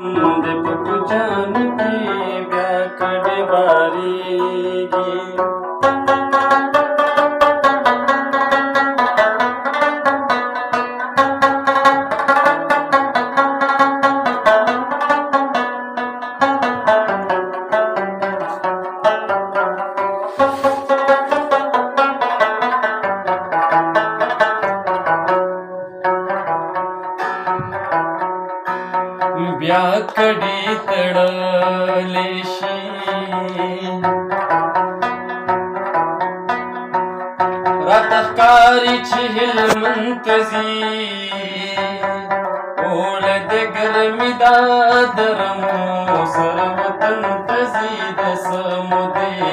د پکو جان کې بیا کډې بارېږي. بیا کډې تړلې شي راته ښکاري چې هلمند ته ځي اوړه د ګرمي دا د رمو سره وطن ته ځي د څه مودې